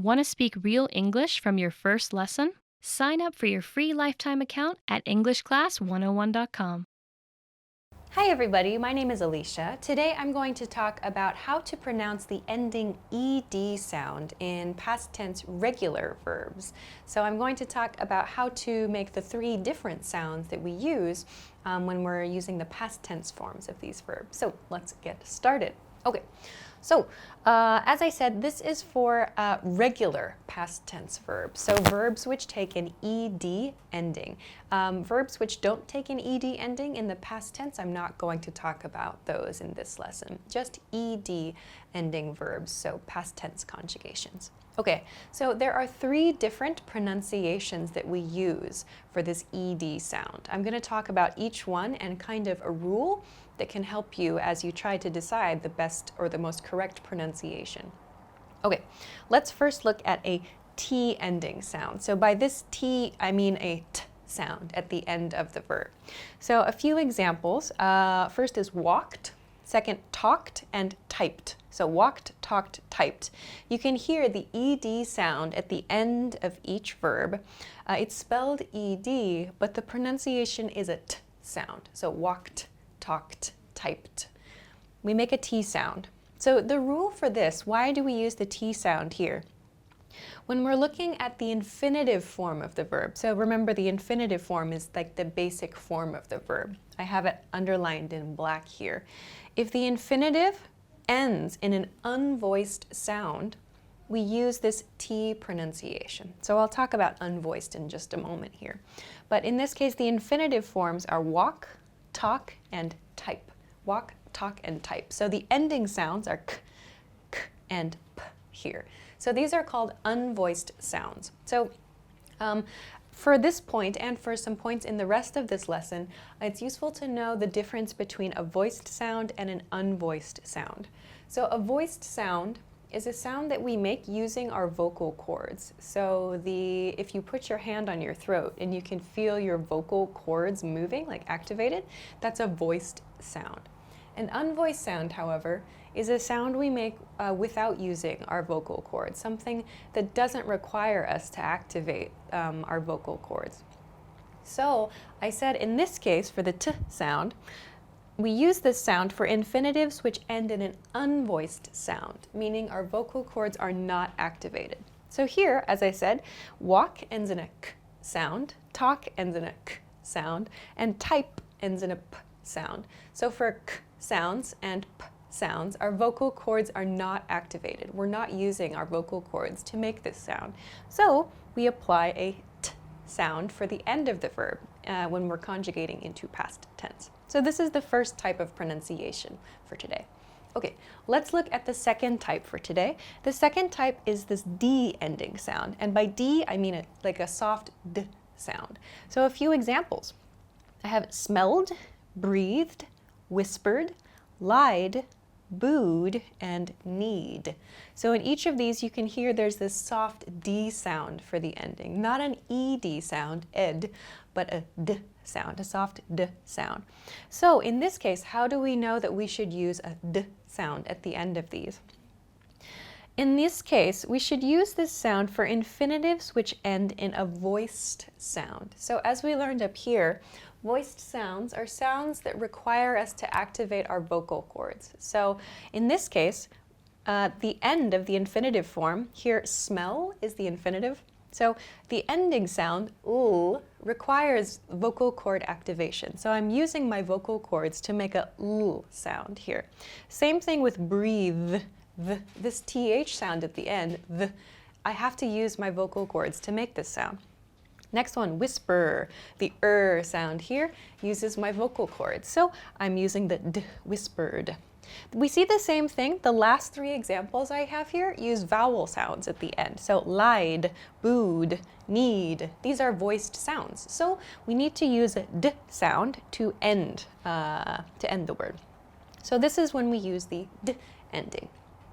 Want to speak real English from your first lesson? Sign up for your free lifetime account at EnglishClass101.com. Hi everybody, my name is Alicia. Today I'm going to talk about how to pronounce the ending ed sound in past tense regular verbs. So I'm going to talk about how to make the three different sounds that we use when we're using the past tense forms of these verbs. So let's get started. Okay, so as I said, this is for regular past tense verbs. So verbs which take an ed ending. Verbs which don't take an ed ending in the past tense, I'm not going to talk about those in this lesson. Just ed ending verbs, so past tense conjugations. Okay, so there are three different pronunciations that we use for this ed sound. I'm going to talk about each one and kind of a rule that can help you as you try to decide the best or the most correct pronunciation. Okay, let's first look at a T ending sound. So by this T, I mean a T sound at the end of the verb. So a few examples. First is walked, second talked, and typed. So walked, talked, typed. You can hear the ed sound at the end of each verb. It's spelled ed, but the pronunciation is a T sound. So walked, talked, typed. We make a T sound. So the rule for this, why do we use the T sound here? When we're looking at the infinitive form of the verb, so remember the infinitive form is like the basic form of the verb. I have it underlined in black here. If the infinitive ends in an unvoiced sound, we use this T pronunciation. So I'll talk about unvoiced in just a moment here. But in this case, the infinitive forms are walk, talk, and type. Walk, talk, and type. So the ending sounds are k, k, and p here. So these are called unvoiced sounds. So for this point and for some points in the rest of this lesson, it's useful to know the difference between a voiced sound and an unvoiced sound. So a voiced sound is a sound that we make using our vocal cords. So if you put your hand on your throat and you can feel your vocal cords moving, like activated, that's a voiced sound. An unvoiced sound, however, is a sound we make without using our vocal cords, something that doesn't require us to activate our vocal cords. So I said in this case, for the T sound, we use this sound for infinitives which end in an unvoiced sound, meaning our vocal cords are not activated. So here, as I said, walk ends in a K sound, talk ends in a K sound, and type ends in a P sound. So for K sounds and P sounds, our vocal cords are not activated. We're not using our vocal cords to make this sound. So we apply a T sound for the end of the verb when we're conjugating into past tense. So this is the first type of pronunciation for today. Okay, let's look at the second type for today. The second type is this D ending sound. And by D, I mean like a soft D sound. So a few examples. I have smelled, breathed, whispered, lied, booed, and need. So in each of these, you can hear there's this soft D sound for the ending. Not an ED sound, ed, but a D sound, a soft D sound. So in this case, how do we know that we should use a D sound at the end of these? In this case, we should use this sound for infinitives which end in a voiced sound. So as we learned up here, voiced sounds are sounds that require us to activate our vocal cords. So in this case, the end of the infinitive form, here smell is the infinitive. So the ending sound, l, requires vocal cord activation. So I'm using my vocal cords to make a l sound here. Same thing with breathe. This th sound at the end, I have to use my vocal cords to make this sound. Next one, whisper. The sound here uses my vocal cords. So I'm using the d, whispered. We see the same thing. The last three examples I have here use vowel sounds at the end. So lied, booed, need. These are voiced sounds. So we need to use a d sound to end the word. So this is when we use the d ending.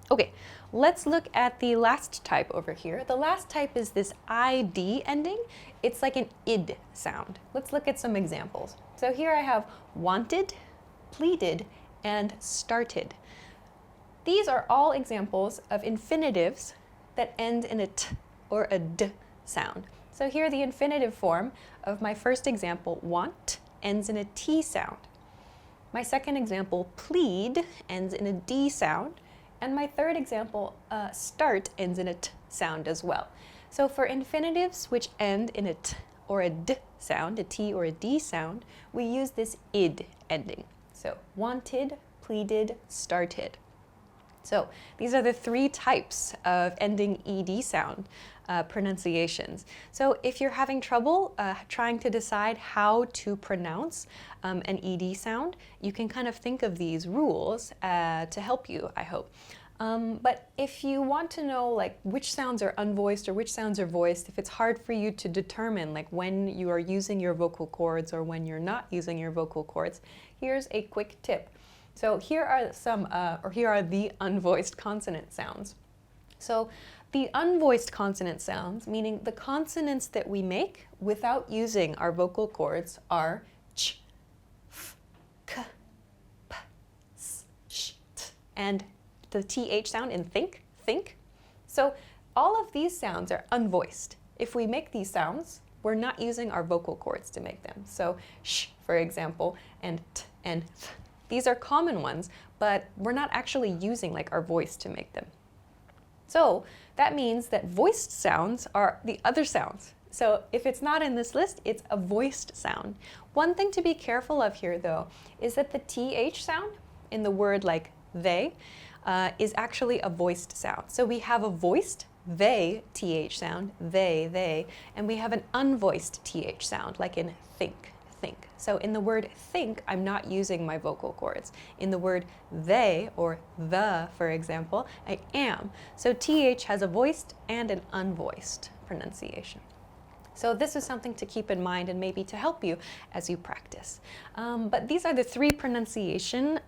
Okay, let's look at the last type over here. The last type is this id ending. It's like an id sound. Let's look at some examples. So here I have wanted, pleaded, and started. These are all examples of infinitives that end in a t or a d sound. So here the infinitive form of my first example, want, ends in a t sound. My second example, plead, ends in a d sound. And my third example, start, ends in a t sound as well. So for infinitives which end in a t or a d sound, a t or a d sound, we use this id ending. So wanted, pleaded, started. So these are the three types of ending ed sound pronunciations. So if you're having trouble trying to decide how to pronounce an ed sound, you can kind of think of these rules to help you, I hope. But if you want to know like which sounds are unvoiced or which sounds are voiced, if it's hard for you to determine like when you are using your vocal cords or when you're not using your vocal cords, here's a quick tip. So here are here are the unvoiced consonant sounds. So the unvoiced consonant sounds, meaning the consonants that we make without using our vocal cords, are ch, f, k, p, s, sh, t, and the th sound in think, think. So all of these sounds are unvoiced. If we make these sounds, we're not using our vocal cords to make them. So sh, for example, and t and th. These are common ones, but we're not actually using like our voice to make them. So that means that voiced sounds are the other sounds. So if it's not in this list, it's a voiced sound. One thing to be careful of here though, is that the th sound in the word like they is actually a voiced sound. So we have a voiced they th sound, they, and we have an unvoiced th sound, like in think, think. So in the word think, I'm not using my vocal cords. In the word they, or the, for example, I am. So th has a voiced and an unvoiced pronunciation. So this is something to keep in mind and maybe to help you as you practice. But these are the three pronunciation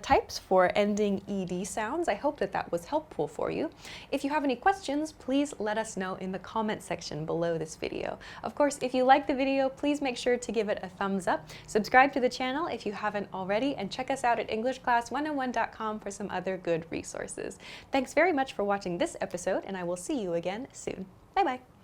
types for ending ed sounds. I hope that that was helpful for you. If you have any questions, please let us know in the comment section below this video. Of course, if you like the video, please make sure to give it a thumbs up. Subscribe to the channel if you haven't already, and check us out at EnglishClass101.com for some other good resources. Thanks very much for watching this episode, and I will see you again soon. Bye-bye.